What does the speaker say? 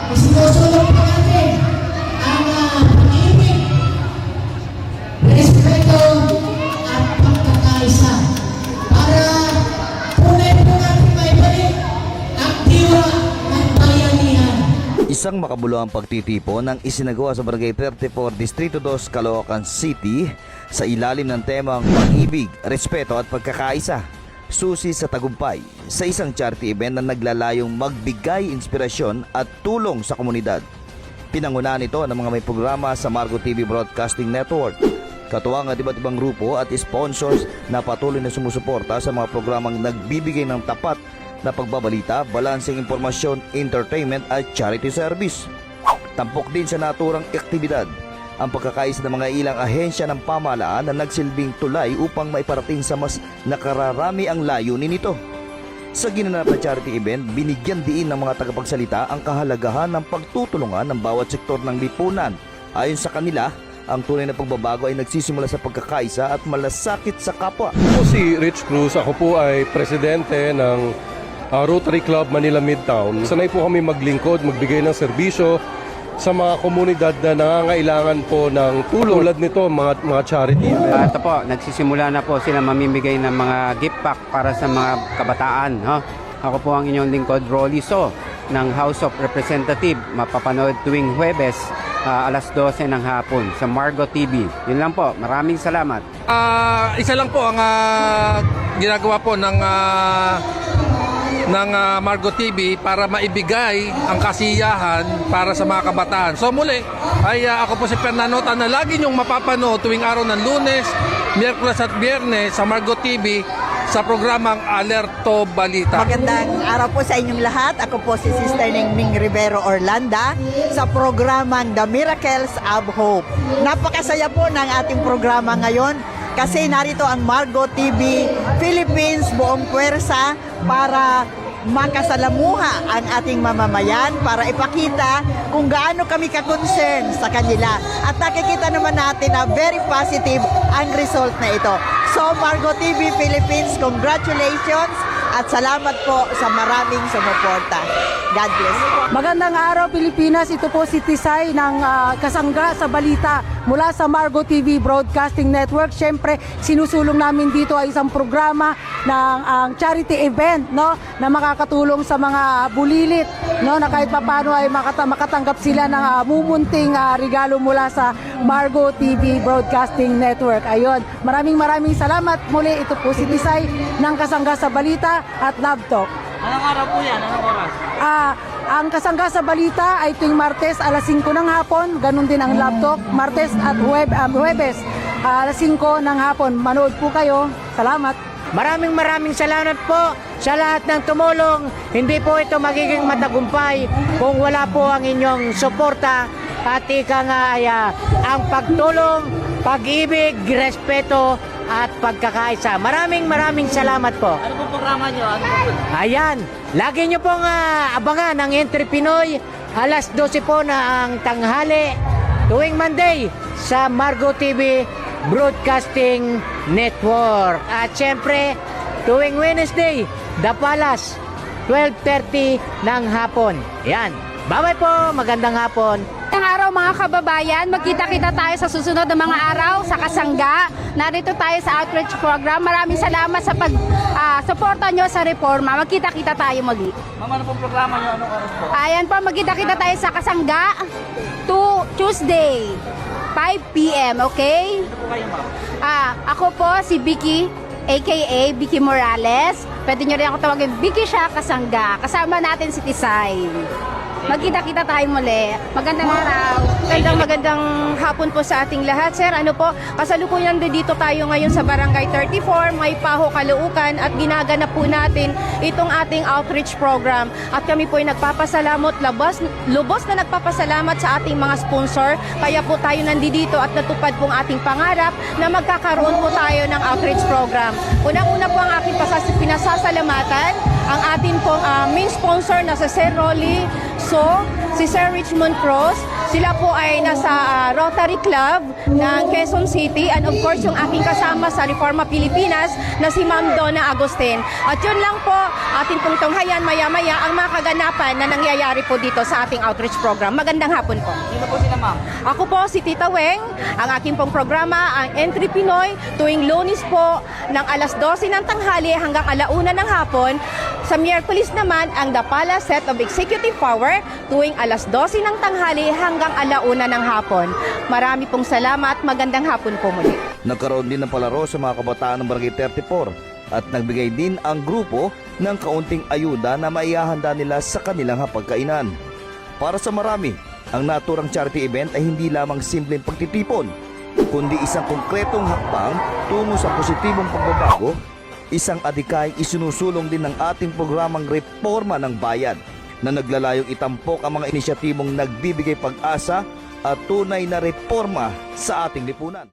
Isinusulong po natin ang pag-ibig, respeto at pagkakaisa para tunay po natin maibalik ang diwa ng bayanihan. Isang makabuluhang pagtitipon ang isinagawa sa Barangay 34, Distrito 2, Caloocan City sa ilalim ng temang pag-ibig, respeto at pagkakaisa. Susi sa tagumpay sa isang charity event na naglalayong magbigay inspirasyon at tulong sa komunidad. Pinangunahan ito ng mga may programa sa Margo TV Broadcasting Network. Katuwang at iba't ibang grupo at sponsors na patuloy na sumusuporta sa mga programang nagbibigay ng tapat na pagbabalita, balanseng impormasyon, entertainment at charity service. Tampok din sa naturang aktibidad ang pagkakaisa ng mga ilang ahensya ng pamahalaan na nagsilbing tulay upang maiparating sa mas nakararami ang layunin nito. Sa ginanap na charity event, binigyan diin ng mga tagapagsalita ang kahalagahan ng pagtutulungan ng bawat sektor ng lipunan. Ayon sa kanila, ang tunay na pagbabago ay nagsisimula sa pagkakaisa at malasakit sa kapwa. Ako si Rich Cruz, ako po ay presidente ng Rotary Club Manila Midtown. Sanay po kami maglingkod, magbigay ng serbisyo sa mga komunidad na nangangailangan po ng tulong. Tulad nito, mga charity. Ito po, nagsisimula na po sila mamimigay ng mga gift pack para sa mga kabataan. Ako po ang inyong lingkod, Rolly So, ng House of Representative. Mapapanood tuwing Huwebes, alas 12 ng hapon sa Margo TV. Yun lang po, maraming salamat. Isa lang po ang ginagawa po ng Margo TV para maibigay ang kasiyahan para sa mga kabataan. So muli, ay ako po si Fernando Tan na lagi niyong mapapanood tuwing araw ng Lunes, Miyerkules at Biyernes sa Margo TV sa programang Alerto Balita. Magandang araw po sa inyong lahat. Ako po si Sister Ningning Rivero Orlanda sa programang The Miracles of Hope. Napakasaya po ng ating programa ngayon kasi narito ang Margo TV Philippines buong puwersa para makasalamuha ang ating mamamayan, para ipakita kung gaano kami ka-concern sa kanila. At nakikita naman natin na very positive ang result na ito. So Margo TV Philippines, congratulations at salamat po sa maraming sumuporta. God bless po. Magandang araw Pilipinas, ito po si Tisay ng Kasangga sa Balita mula sa Margo TV Broadcasting Network. Siyempre, sinusulong namin dito ay isang programa ng charity event, no, na makakatulong sa mga bulilit, no, na kahit papaano ay makatanggap sila ng mumunting regalo mula sa Margo TV Broadcasting Network. Ayun, maraming salamat muli. Ito po si Tisay ng Kasangga sa Balita at Love Talk. Anong araw po yan? Anong oras? Ang Kasangga sa Balita ay tuwing Martes alas 5 ng hapon. Ganun din ang Love Talk, Martes at Huwebes alas 5 ng hapon. Manood po kayo. Salamat. Maraming salamat po sa lahat ng tumulong. Hindi po ito magiging matagumpay kung wala po ang inyong suporta at ika nga ay ang pagtulong, pag-ibig, respeto at pagkakaisa. Maraming salamat po. Ano pong programa nyo? Ayan, lagi nyo pong abangan ang Entry Pinoy. Alas 12 po na ang tanghali tuwing Monday sa Margo TV Broadcasting Network. At syempre, tuwing Wednesday, The Palace, 12:30 ng hapon. Yan. Bye-bye po. Magandang hapon. Magandang araw mga kababayan. Magkita-kita tayo sa susunod na mga araw sa Kasangga. Narito tayo sa outreach program. Maraming salamat sa pag-suporta nyo sa reforma. Magkita-kita tayo muli. Ma'am, ano pong programa nyo? Anong oras po? Ayan po, magkita-kita tayo sa Kasangga Tuesday, 5 p.m. Okay? Ano po kayo, ma'am? Ako po si Vicky, aka Vicky Morales. Pwede nyo rin ako tawagin Vicky siya Kasangga. Kasama natin si Tisay. Magkita-kita tayo muli. Magandang araw. Magandang hapon po sa ating lahat. Sir, ano po, kasalukuyan dito tayo ngayon sa Barangay 34, May Paho, Caloocan at ginaganap po natin itong ating outreach program. At kami po ay nagpapasalamat, lubos na nagpapasalamat sa ating mga sponsor. Kaya po tayo nandito at natupad pong ating pangarap na magkakaroon po tayo ng outreach program. Unang-una po ang aking pinasasalamatan ang atin pong main sponsor na si Sir Rolly So, si Sir Richmond Cross, sila po ay nasa Rotary Club ng Quezon City, and of course yung aking kasama sa Reforma Pilipinas na si Ma'am Donna Agustin. At yun lang po, ating pong tunghayan maya-maya ang mga kaganapan na nangyayari po dito sa ating outreach program. Magandang hapon po. Sino po sila, ma'am? Ako po si Tita Weng, ang aking pong programa, ang Entry Pinoy, tuwing Lunes po ng alas 12 ng tanghali hanggang alauna ng hapon. Sa Miyerkules naman, ang Dapala Set of Executive Power, tuwing alas 12 ng tanghali hanggang alauna ng hapon. Marami pong salamat, magandang hapon po muli. Nagkaroon din ng palaro sa mga kabataan ng Barangay 34 at nagbigay din ang grupo ng kaunting ayuda na maihahanda nila sa kanilang hapagkainan. Para sa marami, ang naturang charity event ay hindi lamang simpleng pagtitipon, kundi isang konkretong hakbang tungo sa positibong pagbabago, isang adhikay isinusulong din ng ating programang Reforma ng Bayan na naglalayong itampok ang mga inisyatibong nagbibigay pag-asa at tunay na reforma sa ating lipunan.